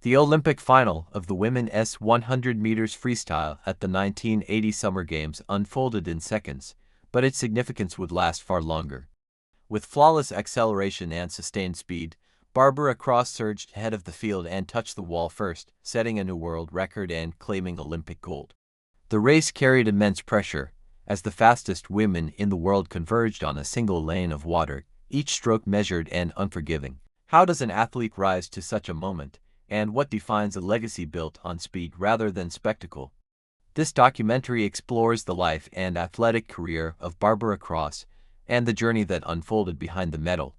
The Olympic final of the women's 100 meters freestyle at the 1980 Summer Games unfolded in seconds, but its significance would last far longer. With flawless acceleration and sustained speed, Barbara Krause surged ahead of the field and touched the wall first, setting a new world record and claiming Olympic gold. The race carried immense pressure, as the fastest women in the world converged on a single lane of water, each stroke measured and unforgiving. How does an athlete rise to such a moment, and what defines a legacy built on speed rather than spectacle? This documentary explores the life and athletic career of Barbara Krause and the journey that unfolded behind the medal.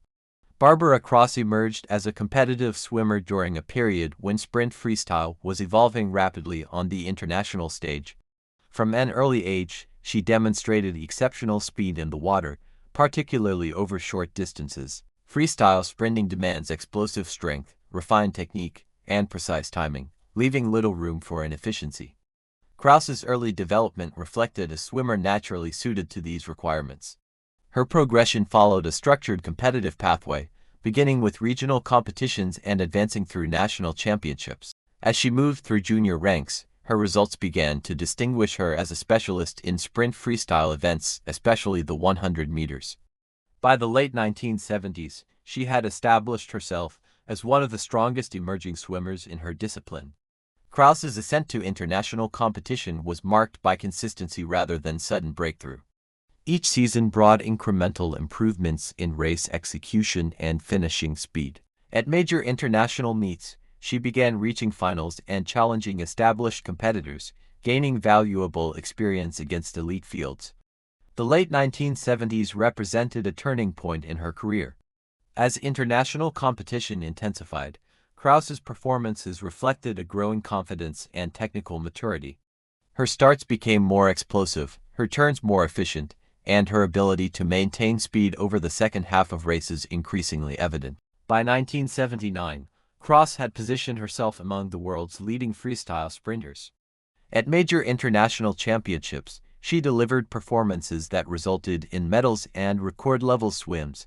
Barbara Krause emerged as a competitive swimmer during a period when sprint freestyle was evolving rapidly on the international stage. From an early age, she demonstrated exceptional speed in the water, particularly over short distances. Freestyle sprinting demands explosive strength, refined technique, and precise timing, leaving little room for inefficiency. Krause's early development reflected a swimmer naturally suited to these requirements. Her progression followed a structured competitive pathway, beginning with regional competitions and advancing through national championships. As she moved through junior ranks, her results began to distinguish her as a specialist in sprint freestyle events, especially the 100 meters. By the late 1970s, she had established herself as one of the strongest emerging swimmers in her discipline. Krause's ascent to international competition was marked by consistency rather than sudden breakthrough. Each season brought incremental improvements in race execution and finishing speed. At major international meets, she began reaching finals and challenging established competitors, gaining valuable experience against elite fields. The late 1970s represented a turning point in her career. As international competition intensified, Krause's performances reflected a growing confidence and technical maturity. Her starts became more explosive, her turns more efficient, and her ability to maintain speed over the second half of races increasingly evident. By 1979, Krause had positioned herself among the world's leading freestyle sprinters. At major international championships, she delivered performances that resulted in medals and record-level swims.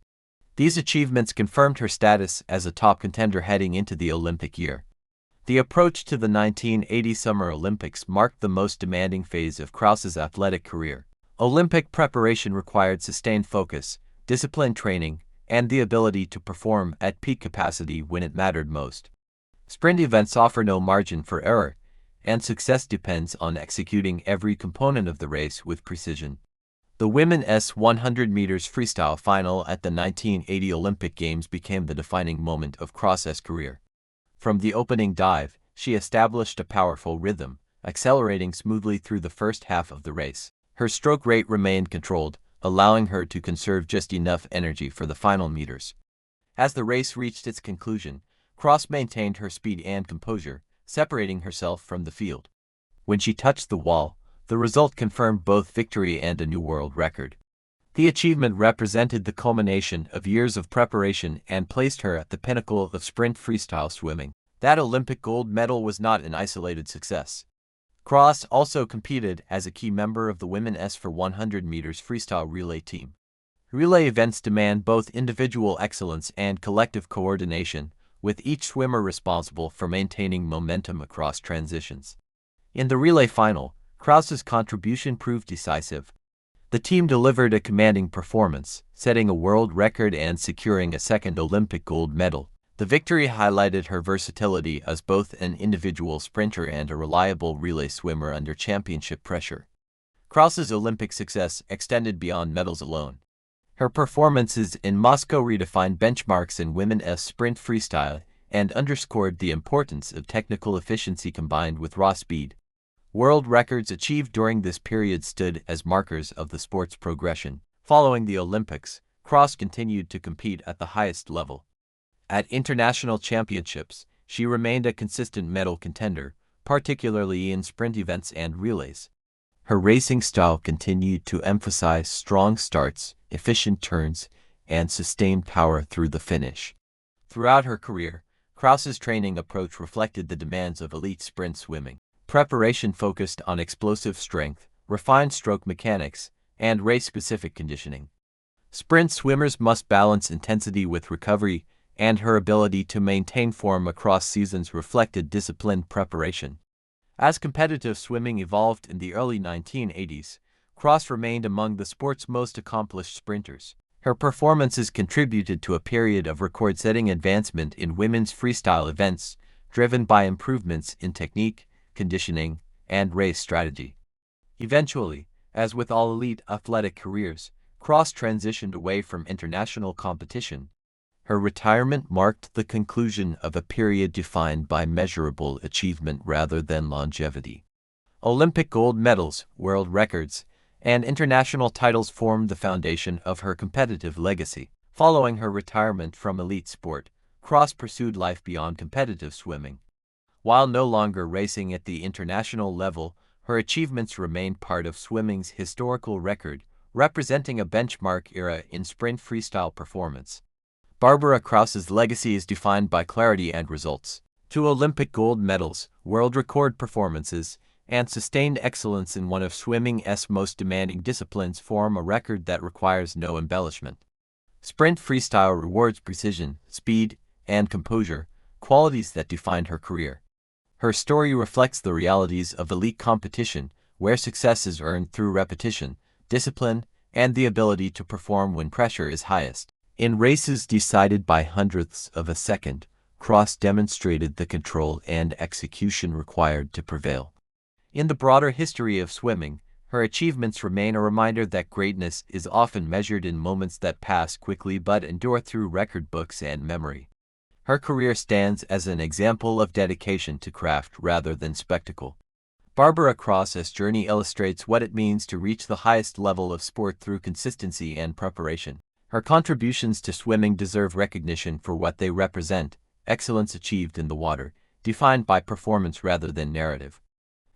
These achievements confirmed her status as a top contender heading into the Olympic year. The approach to the 1980 Summer Olympics marked the most demanding phase of Krause's athletic career. Olympic preparation required sustained focus, disciplined training, and the ability to perform at peak capacity when it mattered most. Sprint events offer no margin for error, and success depends on executing every component of the race with precision. The women's 100 meters freestyle final at the 1980 Olympic Games became the defining moment of Krause's career. From the opening dive, she established a powerful rhythm, accelerating smoothly through the first half of the race. Her stroke rate remained controlled, allowing her to conserve just enough energy for the final meters. As the race reached its conclusion, Krause maintained her speed and composure, separating herself from the field. When she touched the wall, the result confirmed both victory and a new world record. The achievement represented the culmination of years of preparation and placed her at the pinnacle of sprint freestyle swimming. That Olympic gold medal was not an isolated success. Krause also competed as a key member of the women's 100 meters freestyle relay team. Relay events demand both individual excellence and collective coordination, with each swimmer responsible for maintaining momentum across transitions. In the relay final, Krause's contribution proved decisive. The team delivered a commanding performance, setting a world record and securing a second Olympic gold medal. The victory highlighted her versatility as both an individual sprinter and a reliable relay swimmer under championship pressure. Krause's Olympic success extended beyond medals alone. Her performances in Moscow redefined benchmarks in women's sprint freestyle and underscored the importance of technical efficiency combined with raw speed. World records achieved during this period stood as markers of the sport's progression. Following the Olympics, Krause continued to compete at the highest level. At international championships, she remained a consistent medal contender, particularly in sprint events and relays. Her racing style continued to emphasize strong starts, efficient turns, and sustained power through the finish. Throughout her career, Krause's training approach reflected the demands of elite sprint swimming. Preparation focused on explosive strength, refined stroke mechanics, and race-specific conditioning. Sprint swimmers must balance intensity with recovery, and her ability to maintain form across seasons reflected disciplined preparation. As competitive swimming evolved in the early 1980s, Krause remained among the sport's most accomplished sprinters. Her performances contributed to a period of record-setting advancement in women's freestyle events, driven by improvements in technique, conditioning, and race strategy. Eventually, as with all elite athletic careers, Krause transitioned away from international competition. Her retirement marked the conclusion of a period defined by measurable achievement rather than longevity. Olympic gold medals, world records, and international titles formed the foundation of her competitive legacy. Following her retirement from elite sport, Krause pursued life beyond competitive swimming. While no longer racing at the international level, her achievements remained part of swimming's historical record, representing a benchmark era in sprint freestyle performance. Barbara Krause's legacy is defined by clarity and results. 2 Olympic gold medals, world record performances, and sustained excellence in one of swimming's most demanding disciplines form a record that requires no embellishment. Sprint freestyle rewards precision, speed, and composure, qualities that defined her career. Her story reflects the realities of elite competition, where success is earned through repetition, discipline, and the ability to perform when pressure is highest. In races decided by hundredths of a second, Krause demonstrated the control and execution required to prevail. In the broader history of swimming, her achievements remain a reminder that greatness is often measured in moments that pass quickly but endure through record books and memory. Her career stands as an example of dedication to craft rather than spectacle. Barbara Krause's journey illustrates what it means to reach the highest level of sport through consistency and preparation. Her contributions to swimming deserve recognition for what they represent: excellence achieved in the water, defined by performance rather than narrative.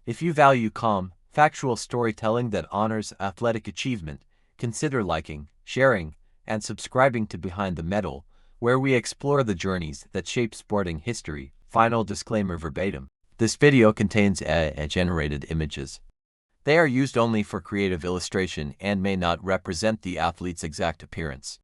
If you value calm, factual storytelling that honors athletic achievement, consider liking, sharing, and subscribing to Behind the Medal, where we explore the journeys that shape sporting history. Final disclaimer verbatim. This video contains AI-generated images. They are used only for creative illustration and may not represent the athlete's exact appearance.